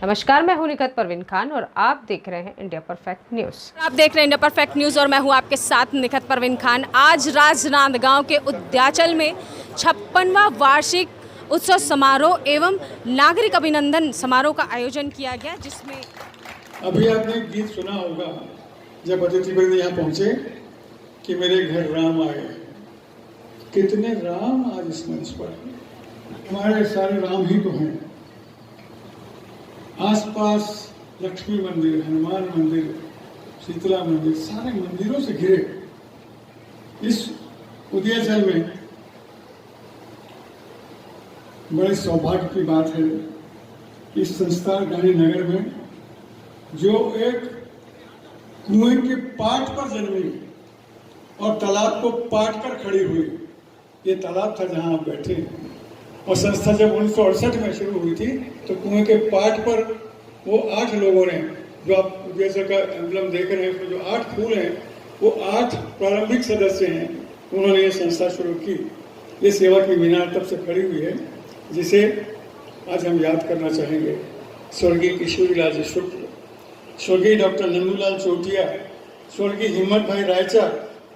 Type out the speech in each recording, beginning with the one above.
नमस्कार, मैं हूं निखत परवीन खान और आप देख रहे हैं इंडिया परफेक्ट न्यूज़। आप देख रहे हैं इंडिया परफेक्ट न्यूज़ और मैं हूं आपके साथ निखत परवीन खान। आज राजनांदगांव के उद्याचल में 56वां वार्षिक उत्सव समारोह एवं नागरिक अभिनंदन समारोह का आयोजन किया गया, जिसमें अभी आपने गीत सुना होगा जब अतिथि वृंद यहाँ पहुंचे कि मेरे घर राम आए। कितने राम आज इस मंच पर हैं। हमारे सारे राम ही तो हैं। आसपास लक्ष्मी मंदिर, हनुमान मंदिर, शीतला मंदिर, सारे मंदिरों से घिरे इस उदयाचल में बड़े सौभाग्य की बात है इस संस्कार गांधी नगर में जो एक कुएं के पाट पर जन्मी और तालाब को पाट कर खड़ी हुई। ये तालाब था जहां आप बैठे हैं। और संस्था जब 1968 में शुरू हुई थी तो कुएं के पाट पर वो 8 लोगों ने, जो आप जैसे का एम्बलम देख रहे हैं उसमें जो 8 फूल हैं, वो 8 प्रारंभिक सदस्य हैं। उन्होंने ये संस्था शुरू की। ये सेवा की मीनार तब से खड़ी हुई है, जिसे आज हम याद करना चाहेंगे। स्वर्गीय किशोरीलाल जी शुक्ल, स्वर्गीय डॉक्टर नंदूलाल चौटिया, स्वर्गीय हिम्मत भाई रायचा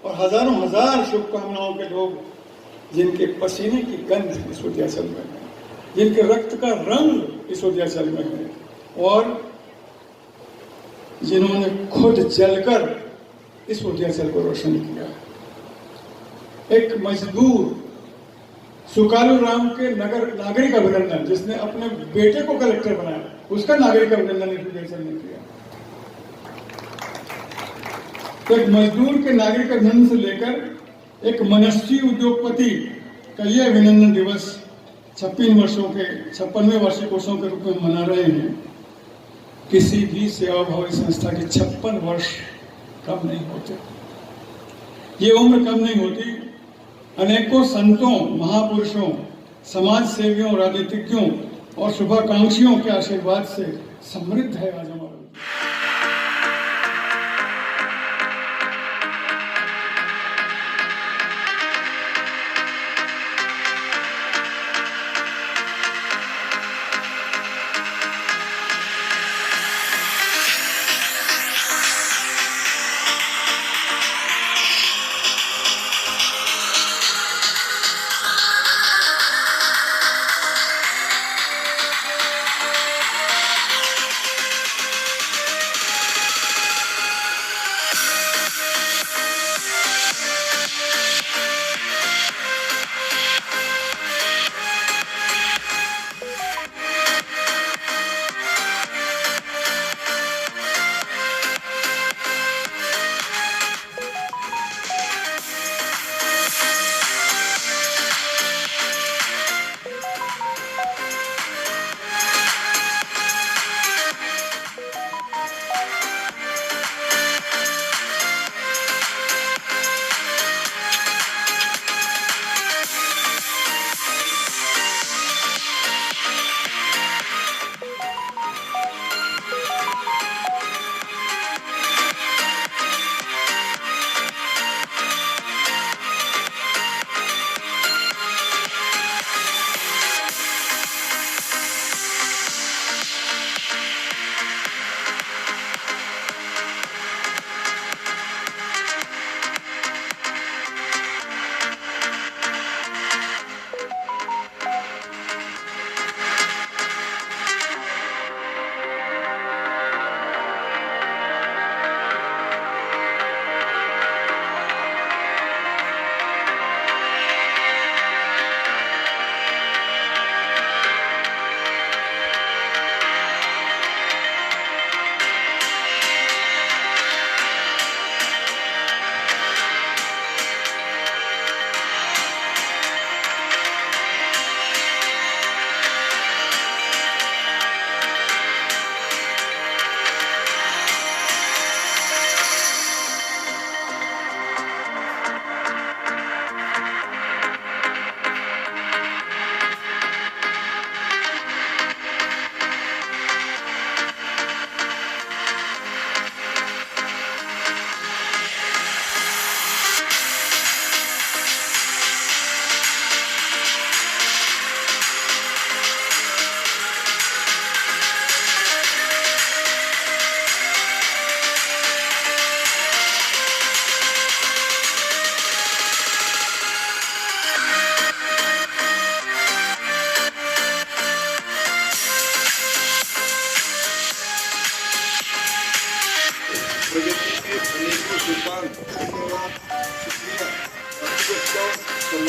और हजारों हजार शुभकामनाओं के लोग, जिनके पसीने की गंध इस उद्याचल में है, जिनके रक्त का रंग इस उद्याचल में है और जिन्होंने खुद जलकर इस उद्याचल को रोशन किया। एक मजदूर सुकालू राम के नागरिक अभिनंदन, जिसने अपने बेटे को कलेक्टर बनाया, उसका नागरिक अभिनंदन इस उद्याचल ने किया। तो एक मजदूर के नागरिक अभिनंदन से लेकर एक मनस्वी उद्योगपति का यह अभिनंदन दिवस 56वें वार्षिकोत्सव के रूप में मना रहे हैं। किसी भी सेवाभावी संस्था के 56 वर्ष कम नहीं होते। ये उम्र कम नहीं होती। अनेकों संतों, महापुरुषों, समाज सेवियों, राजनीतिज्ञों और शुभाकांक्षियों के आशीर्वाद से समृद्ध है आज हमारा।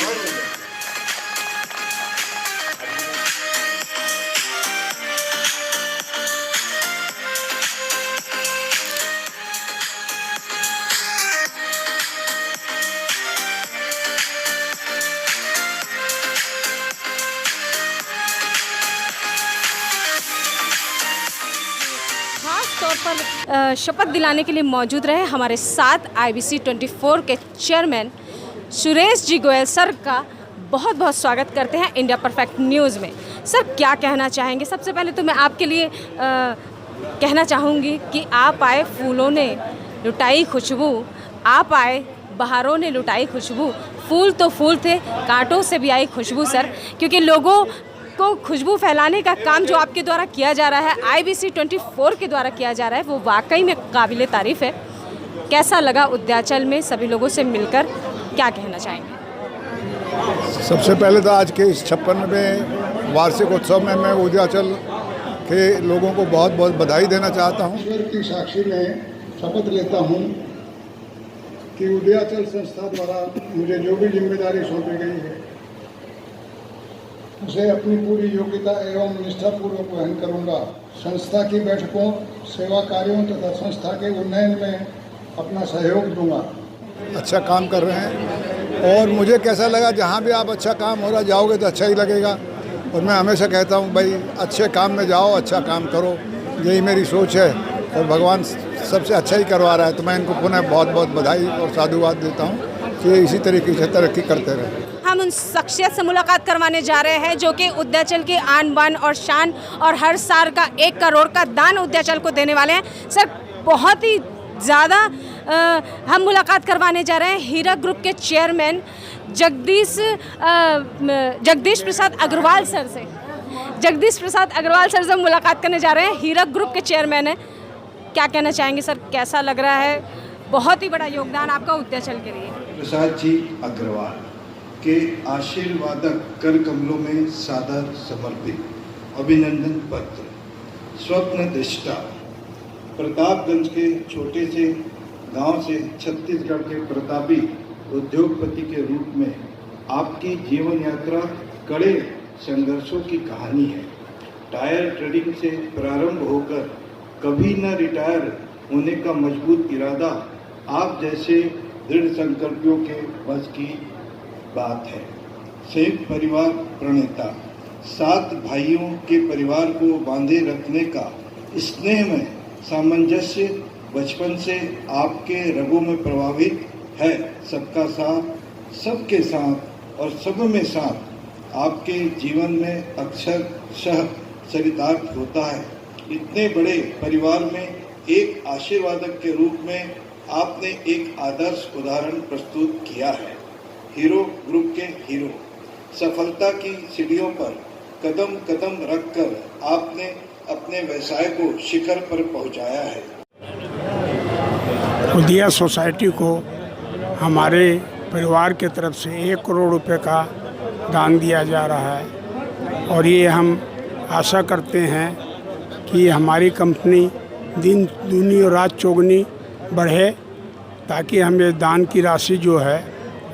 खास तौर पर शपथ दिलाने के लिए मौजूद रहे हमारे साथ IBC 24 के चेयरमैन सुरेश जी गोयल सर का बहुत बहुत स्वागत करते हैं इंडिया परफेक्ट न्यूज़ में। सर क्या कहना चाहेंगे? सबसे पहले तो मैं आपके लिए कहना चाहूँगी कि आप आए, फूलों ने लुटाई खुशबू, आप आए, बहारों ने लुटाई खुशबू। फूल तो फूल थे, कांटों से भी आई खुशबू सर, क्योंकि लोगों को खुशबू फैलाने का काम जो आपके द्वारा किया जा रहा है, IBC 24 के द्वारा किया जा रहा है, वो वाकई में काबिले तारीफ़ है। कैसा लगा उद्याचल में सभी लोगों से मिलकर, क्या कहना चाहेंगे? सबसे पहले तो आज के इस 56वें वार्षिक उत्सव में मैं उद्याचल के लोगों को बहुत बहुत बधाई देना चाहता हूँ। ईश्वर की साक्षी में शपथ लेता हूँ कि उद्याचल संस्था द्वारा मुझे जो भी जिम्मेदारी सौंपी गई है उसे अपनी पूरी योग्यता एवं निष्ठापूर्वक वहन करूँगा। संस्था की बैठकों, सेवा कार्यों तथा संस्था के उन्नयन में अपना सहयोग दूंगा। अच्छा काम कर रहे हैं और मुझे कैसा लगा, जहाँ भी आप अच्छा काम हो रहा जाओगे तो अच्छा ही लगेगा। और मैं हमेशा कहता हूँ भाई अच्छे काम में जाओ, अच्छा काम करो, यही मेरी सोच है और भगवान सबसे अच्छा ही करवा रहा है। तो मैं इनको पुनः बहुत बहुत बधाई और साधुवाद देता हूँ कि इसी तरीके से तरक्की करते रहे। हम उन शख्सियत से मुलाकात करवाने जा रहे हैं जो कि उद्याचल की आन बान और शान और हर साल का 1 करोड़ का दान उद्याचल को देने वाले हैं। सर बहुत ही ज़्यादा हम मुलाकात करवाने जा रहे हैं हीरा ग्रुप के चेयरमैन जगदीश प्रसाद अग्रवाल सर से। जगदीश प्रसाद अग्रवाल सर से मुलाकात करने जा रहे हैं, हीरा ग्रुप के चेयरमैन हैं। क्या कहना चाहेंगे सर, कैसा लग रहा है? बहुत ही बड़ा योगदान आपका उद्याचल के लिए। प्रसाद जी अग्रवाल के आशीर्वादक कर कमलों में सादर समर्पित अभिनंदन पत्र। स्वप्न दृष्टा प्रतापगंज के छोटे से गांव से छत्तीसगढ़ के प्रतापी उद्योगपति के रूप में आपकी जीवन यात्रा कड़े संघर्षों की कहानी है। टायर ट्रेडिंग से प्रारंभ होकर कभी न रिटायर होने का मजबूत इरादा आप जैसे दृढ़ संकल्पियों के बस की बात है। संयुक्त परिवार प्रणेता, 7 भाइयों के परिवार को बांधे रखने का स्नेह में सामंजस्य बचपन से आपके रगों में प्रभावित है। सबका साथ, सबके साथ और सब में साथ आपके जीवन में अक्षरशः चरितार्थ होता है। इतने बड़े परिवार में एक आशीर्वादक के रूप में आपने एक आदर्श उदाहरण प्रस्तुत किया है। हीरो ग्रुप के हीरो, सफलता की सीढ़ियों पर कदम कदम रखकर आपने अपने व्यवसाय को शिखर पर पहुंचाया है। उदिया सोसाइटी को हमारे परिवार के तरफ से 1 करोड़ रुपए का दान दिया जा रहा है और ये हम आशा करते हैं कि हमारी कंपनी दिन दूनी और रात चौगुनी बढ़े ताकि हम ये दान की राशि जो है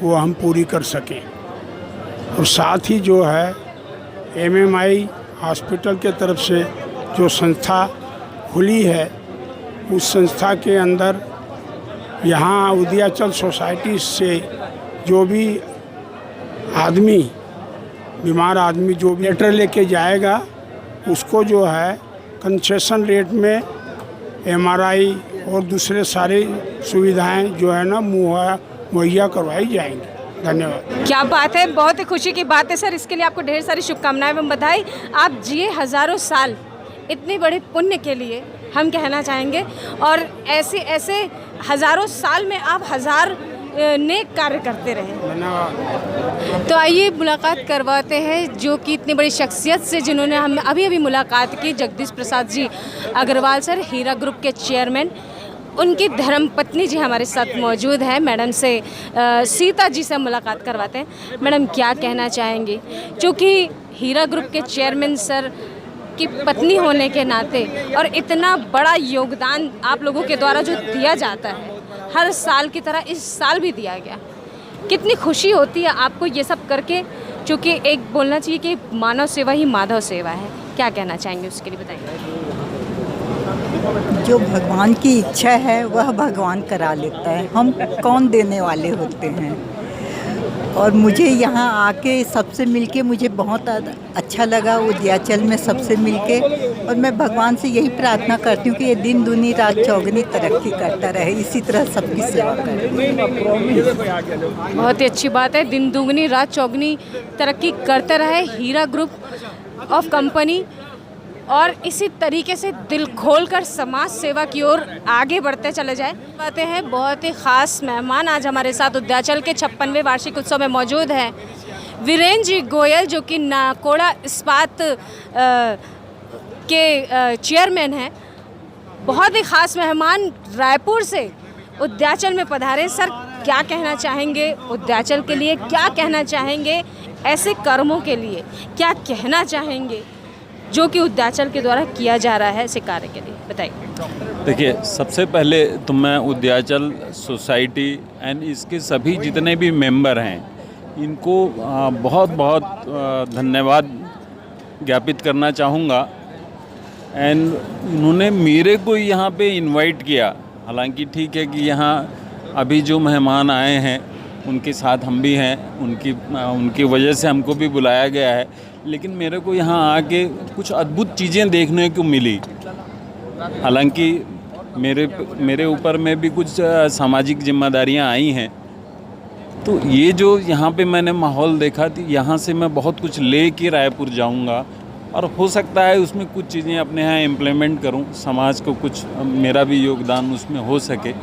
वो हम पूरी कर सकें। और साथ ही जो है MMI हॉस्पिटल के तरफ से जो संस्था खुली है उस संस्था के अंदर यहाँ उदयाचल सोसाइटी से जो भी आदमी, बीमार आदमी जो भी लेटर लेके जाएगा उसको जो है कंसेशन रेट में MRI और दूसरे सारी सुविधाएं जो है ना मुहैया करवाई जाएंगी। धन्यवाद। क्या बात है, बहुत ही खुशी की बात है सर। इसके लिए आपको ढेर सारी शुभकामनाएं एवं बधाई। आप जिए हज़ारों साल इतने बड़े पुण्य के लिए हम कहना चाहेंगे और ऐसे हज़ारों साल में आप 1000 नेक कार्य करते रहें। तो आइए मुलाकात करवाते हैं जो कि इतनी बड़ी शख्सियत से जिन्होंने हम अभी मुलाकात की, जगदीश प्रसाद जी अग्रवाल सर, हीरा ग्रुप के चेयरमैन। उनकी धर्मपत्नी जी हमारे साथ मौजूद हैं। मैडम से सीता जी से मुलाकात करवाते हैं। मैडम क्या कहना चाहेंगी, क्योंकि हीरा ग्रुप के चेयरमैन सर की पत्नी होने के नाते और इतना बड़ा योगदान आप लोगों के द्वारा जो दिया जाता है, हर साल की तरह इस साल भी दिया गया, कितनी खुशी होती है आपको ये सब करके, क्योंकि एक बोलना चाहिए कि मानव सेवा ही माधव सेवा है। क्या कहना चाहेंगे उसके लिए बताइए। जो भगवान की इच्छा है वह भगवान करा लेता है, हम कौन देने वाले होते हैं। और मुझे यहाँ आके सबसे मिलके मुझे बहुत अच्छा लगा, उद्याचल में सबसे मिलके। और मैं भगवान से यही प्रार्थना करती हूँ कि ये दिन दूनी रात चौगनी तरक्की करता रहे, इसी तरह सबकी सेवा करे। बहुत ही अच्छी बात है, दिन दुगनी रात चौगनी तरक्की करते रहे हीरा ग्रुप ऑफ कंपनी, और इसी तरीके से दिल खोलकर समाज सेवा की ओर आगे बढ़ते चले जाए। बातें हैं, बहुत ही ख़ास मेहमान आज हमारे साथ उद्याचल के 56वें वार्षिक उत्सव में मौजूद हैं। वीरेंद्र जी गोयल जो कि नाकोड़ा इस्पात के चेयरमैन हैं, बहुत ही ख़ास मेहमान रायपुर से उद्याचल में पधारे। सर, क्या कहना चाहेंगे उद्याचल के लिए, क्या कहना चाहेंगे ऐसे कर्मों के लिए, क्या कहना चाहेंगे जो कि उद्याचल के द्वारा किया जा रहा है ऐसे कार्य के लिए, बताइए। देखिए, सबसे पहले तो मैं उद्याचल सोसाइटी एंड इसके सभी जितने भी मेंबर हैं इनको बहुत बहुत धन्यवाद ज्ञापित करना चाहूँगा। एंड इन्होंने मेरे को यहाँ पे इनवाइट किया। हालांकि ठीक है कि यहाँ अभी जो मेहमान आए हैं उनके साथ हम भी हैं, उनकी वजह से हमको भी बुलाया गया है, लेकिन मेरे को यहाँ आके कुछ अद्भुत चीज़ें देखने को मिली। हालांकि मेरे ऊपर में भी कुछ सामाजिक जिम्मेदारियाँ आई हैं, तो ये जो यहाँ पे मैंने माहौल देखा थी, यहाँ से मैं बहुत कुछ ले के रायपुर जाऊँगा और हो सकता है उसमें कुछ चीज़ें अपने यहाँ इम्प्लीमेंट करूँ, समाज को कुछ मेरा भी योगदान उसमें हो सके,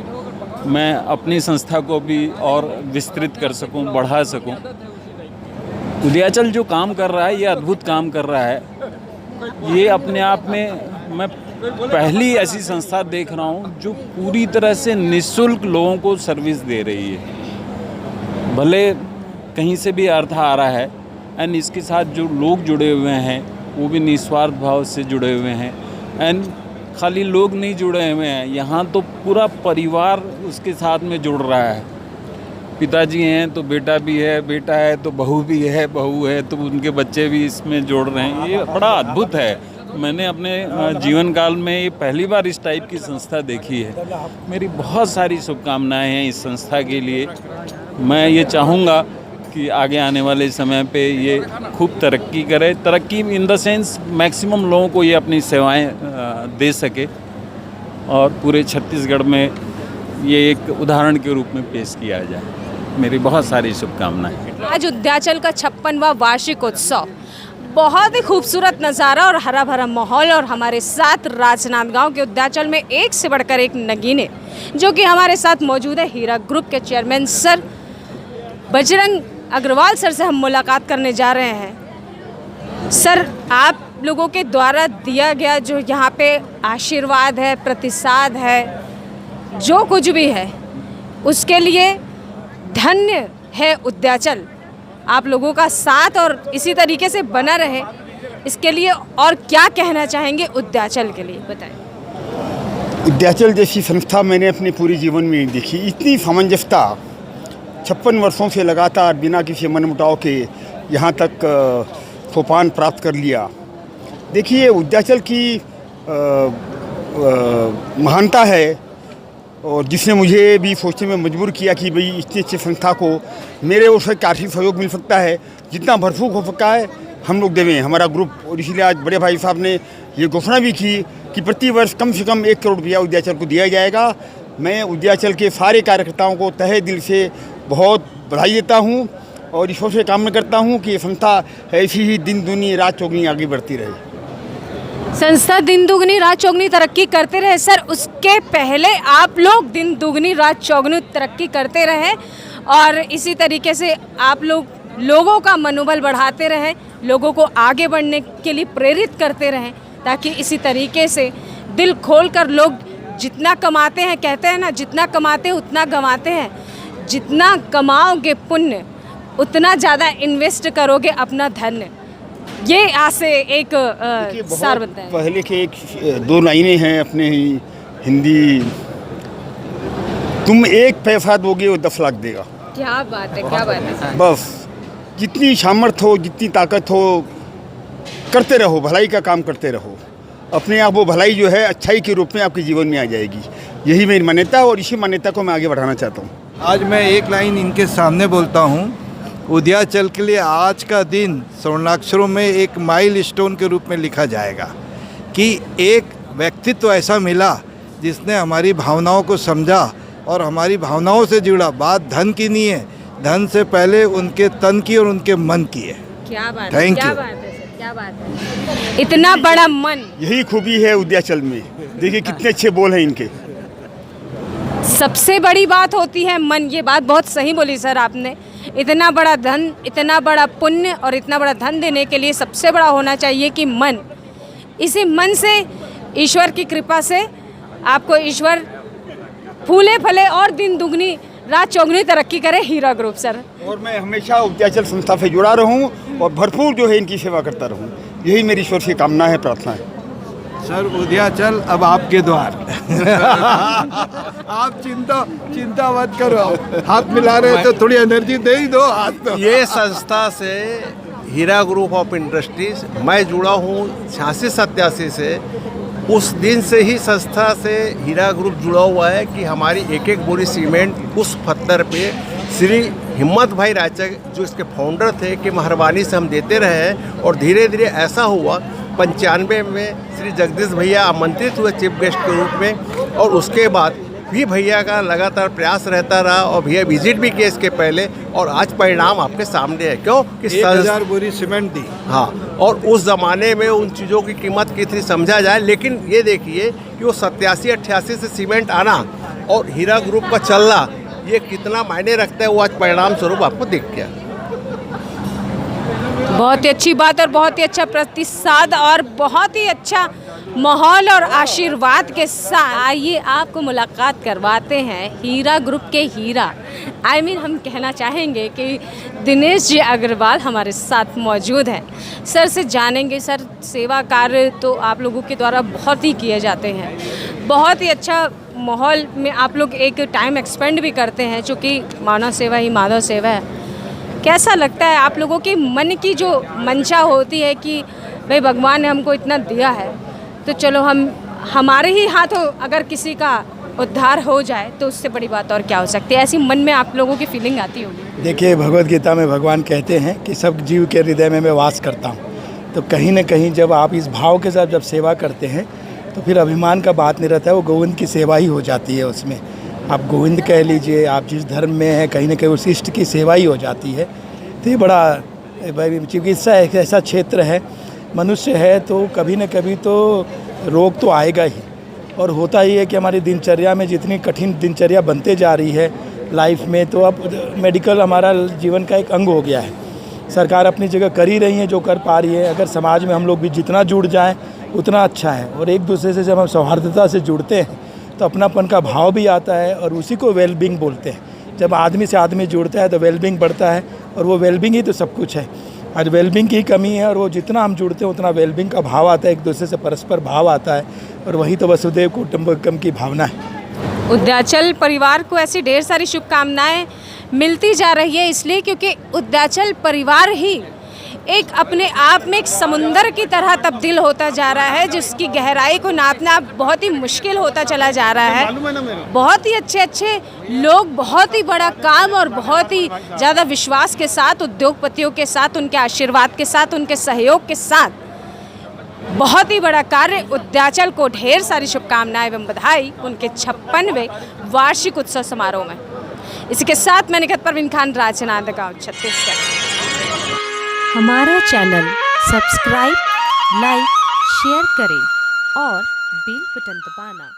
मैं अपनी संस्था को भी और विस्तृत कर सकूं, बढ़ा सकूं। उद्याचल जो काम कर रहा है ये अद्भुत काम कर रहा है। ये अपने आप में मैं पहली ऐसी संस्था देख रहा हूं जो पूरी तरह से निःशुल्क लोगों को सर्विस दे रही है। भले कहीं से भी अर्थ आ रहा है, एंड इसके साथ जो लोग जुड़े हुए हैं वो भी निस्वार्थ भाव से जुड़े हुए हैं। एंड खाली लोग नहीं जुड़े हुए हैं, यहाँ तो पूरा परिवार उसके साथ में जुड़ रहा है। पिताजी हैं तो बेटा भी है, बेटा है तो बहू भी है, बहू है तो उनके बच्चे भी इसमें जोड़ रहे हैं। ये बड़ा अद्भुत है। मैंने अपने जीवन काल में ये पहली बार इस टाइप की संस्था देखी है। मेरी बहुत सारी शुभकामनाएं हैं इस संस्था के लिए। मैं ये चाहूँगा कि आगे आने वाले समय पे ये खूब तरक्की करे, तरक्की इन द सेंस मैक्सिमम लोगों को ये अपनी सेवाएं दे सके और पूरे छत्तीसगढ़ में ये एक उदाहरण के रूप में पेश किया जाए। मेरी बहुत सारी शुभकामनाएं। आज उद्याचल का 56वां वार्षिक उत्सव, बहुत ही खूबसूरत नज़ारा और हरा भरा माहौल, और हमारे साथ राजनांदगांव के उद्याचल में एक से बढ़कर एक नगीने जो कि हमारे साथ मौजूद है। हीरा ग्रुप के chairman sir Bajrang Agarwal sir से हम मुलाकात करने जा रहे हैं। सर, आप लोगों के द्वारा दिया गया जो यहाँ पे आशीर्वाद है, प्रतिसाद है, जो कुछ भी है उसके लिए धन्य है उद्याचल। आप लोगों का साथ और इसी तरीके से बना रहे, इसके लिए और क्या कहना चाहेंगे उद्याचल के लिए, बताएं। उद्याचल जैसी संस्था मैंने अपने पूरे जीवन में नहीं देखी। इतनी सामंजस्यता 56 वर्षों से लगातार बिना किसी मनमुटाव के यहाँ तक सोपान प्राप्त कर लिया। देखिए, उद्याचल की महानता है और जिसने मुझे भी सोचने में मजबूर किया कि भाई इतनी अच्छी संस्था को मेरे ओर से आर्थिक सहयोग मिल सकता है, जितना भरपूर हो सकता है हम लोग देवें, हमारा ग्रुप। और इसीलिए आज बड़े भाई साहब ने ये घोषणा भी की कि प्रति वर्ष कम से कम 1 करोड़ रुपया उद्याचल को दिया जाएगा। मैं उद्याचल के सारे कार्यकर्ताओं को तहे दिल से बहुत बधाई देता हूँ और ईश्वर से कामना करता हूँ कि ये संस्था ऐसी ही दिन दूनी रात चौगनी आगे बढ़ती रहे। संस्था दिन दुगनी रात चौगनी तरक्की करते रहे। सर, उसके पहले आप लोग दिन दुगनी रात चौगनी तरक्की करते रहे और इसी तरीके से आप लोगों का मनोबल बढ़ाते रहे, लोगों को आगे बढ़ने के लिए प्रेरित करते रहें, ताकि इसी तरीके से दिल खोलकर लोग जितना कमाते हैं, कहते हैं ना, जितना कमाते हैं उतना गंवाते हैं, जितना कमाओगे पुण्य उतना ज़्यादा इन्वेस्ट करोगे अपना धन। ये आज से एक सार बनता है। पहले के 2 लाइनें हैं अपने हिंदी, तुम 1 पैसा दोगे वो 10 लाख देगा। क्या बात है, क्या बात है। बस जितनी सामर्थ्य हो, जितनी ताकत हो, करते रहो, भलाई का काम करते रहो। अपने आप वो भलाई जो है अच्छाई के रूप में आपके जीवन में आ जाएगी। यही मेरी मान्यता है और इसी मान्यता को मैं आगे बढ़ाना चाहता हूँ। आज मैं एक लाइन इनके सामने बोलता हूँ। उद्याचल के लिए आज का दिन स्वर्णाक्षरों में एक माइलस्टोन के रूप में लिखा जाएगा कि एक व्यक्तित्व ऐसा मिला जिसने हमारी भावनाओं को समझा और हमारी भावनाओं से जुड़ा। बात धन की नहीं है, धन से पहले उनके तन की और उनके मन की है। क्या बात है, Thank क्या you. बात है सर, क्या बात है। इतना बड़ा मन, यही खूबी है उद्याचल में। देखिए कितने अच्छे बोल हैं इनके। सबसे बड़ी बात होती है मन। ये बात बहुत सही बोली सर आपने। इतना बड़ा धन, इतना बड़ा पुण्य और इतना बड़ा धन देने के लिए सबसे बड़ा होना चाहिए कि मन। इसी मन से, ईश्वर की कृपा से आपको ईश्वर फूले फले और दिन दुगनी रात चौगुनी तरक्की करे हीरा ग्रुप सर। और मैं हमेशा उद्याचल संस्था से जुड़ा रहूं और भरपूर जो है इनकी सेवा करता रहूं। यही मेरी ईश्वर से कामना है, प्रार्थना है। सर उद्याचल अब आपके द्वार। आप चिंता मत करो। हाथ मिला रहे तो थोड़ी एनर्जी दे ही दो हाथ तो। ये संस्था से हीरा ग्रुप ऑफ इंडस्ट्रीज मैं जुड़ा हूँ 86-87 से। उस दिन से ही संस्था से हीरा ग्रुप जुड़ा हुआ है कि हमारी एक एक बोरी सीमेंट उस पत्थर पे श्री हिम्मत भाई राचक जो इसके फाउंडर थे कि मेहरबानी से हम देते रहे। और धीरे धीरे ऐसा हुआ 95 में श्री जगदीश भैया आमंत्रित हुए चीफ गेस्ट के रूप में और उसके बाद भी भैया का लगातार प्रयास रहता रहा और भैया विजिट भी किए इसके पहले। और आज परिणाम आपके सामने है। क्यों कि 1000 बोरी सीमेंट दी। हाँ, और उस ज़माने में उन चीज़ों की कीमत कितनी समझा जाए। लेकिन ये देखिए कि वो 87-88 से सीमेंट आना और हीरा ग्रुप का चलना, ये कितना मायने रखता है वो आज परिणाम स्वरूप आपको दिख गया। बहुत ही अच्छी बात और बहुत ही अच्छा प्रतिसाद और बहुत ही अच्छा माहौल और आशीर्वाद के साथ आइए आपको मुलाकात करवाते हैं हीरा ग्रुप के हीरा। हम कहना चाहेंगे कि दिनेश जी अग्रवाल हमारे साथ मौजूद हैं। सर से जानेंगे, सर सेवा कार्य तो आप लोगों के द्वारा बहुत ही किए जाते हैं। बहुत ही अच्छा माहौल में आप लोग एक टाइम एक्सपेंड भी करते हैं, चूँकि मानव सेवा ही माधव सेवा है। कैसा लगता है आप लोगों के मन की जो मंशा होती है कि भाई भगवान ने हमको इतना दिया है तो चलो हमारे ही हाथों अगर किसी का उद्धार हो जाए तो उससे बड़ी बात और क्या हो सकती है। ऐसी मन में आप लोगों की फीलिंग आती होगी। देखिए भगवत गीता में भगवान कहते हैं कि सब जीव के हृदय में मैं वास करता हूँ। तो कहीं ना कहीं जब आप इस भाव के साथ जब सेवा करते हैं तो फिर अभिमान का बात नहीं रहता है, वो गोविंद की सेवा ही हो जाती है। उसमें आप गोविंद कह लीजिए, आप जिस धर्म में हैं कहीं ना कहीं उस इष्ट की सेवा ही हो जाती है। तो ये बड़ा चिकित्सा एक ऐसा क्षेत्र है, मनुष्य है तो कभी न कभी तो रोग तो आएगा ही। और होता ही है कि हमारी दिनचर्या में जितनी कठिन दिनचर्या बनते जा रही है लाइफ में, तो अब मेडिकल हमारा जीवन का एक अंग हो गया है। सरकार अपनी जगह कर ही रही है जो कर पा रही है। अगर समाज में हम लोग भी जितना जुड़ जाएं उतना अच्छा है। और एक दूसरे से जब हम सौहार्दता से जुड़ते हैं तो अपनापन का भाव भी आता है और उसी को वेलबींग बोलते हैं। जब आदमी से आदमी जुड़ता है तो वेलबींग बढ़ता है और वो वेलबींग ही तो सब कुछ है। आज वेलबींग की कमी है और वो जितना हम जुड़ते हैं उतना वेलबींग का भाव आता है, एक दूसरे से परस्पर भाव आता है और वही तो वसुदेव कुटुंबकम की भावना है। उद्याचल परिवार को ऐसी ढेर सारी शुभकामनाएं मिलती जा रही है, इसलिए क्योंकि उद्याचल परिवार ही एक अपने आप में एक समुंदर की तरह तब्दील होता जा रहा है, जिसकी गहराई को नापना बहुत ही मुश्किल होता चला जा रहा है। बहुत ही अच्छे लोग, बहुत ही बड़ा काम और बहुत ही ज़्यादा विश्वास के साथ, उद्योगपतियों के साथ, उनके आशीर्वाद के साथ, उनके सहयोग के साथ बहुत ही बड़ा कार्य। उद्याचल को ढेर सारी शुभकामनाएं एवं बधाई उनके 56वें वार्षिक उत्सव समारोह में। इसी के साथ मैं निखत परवीन खान, राजनांदगांव, छत्तीसगढ़। हमारा चैनल सब्सक्राइब, लाइक, शेयर करें और बेल बटन दबाना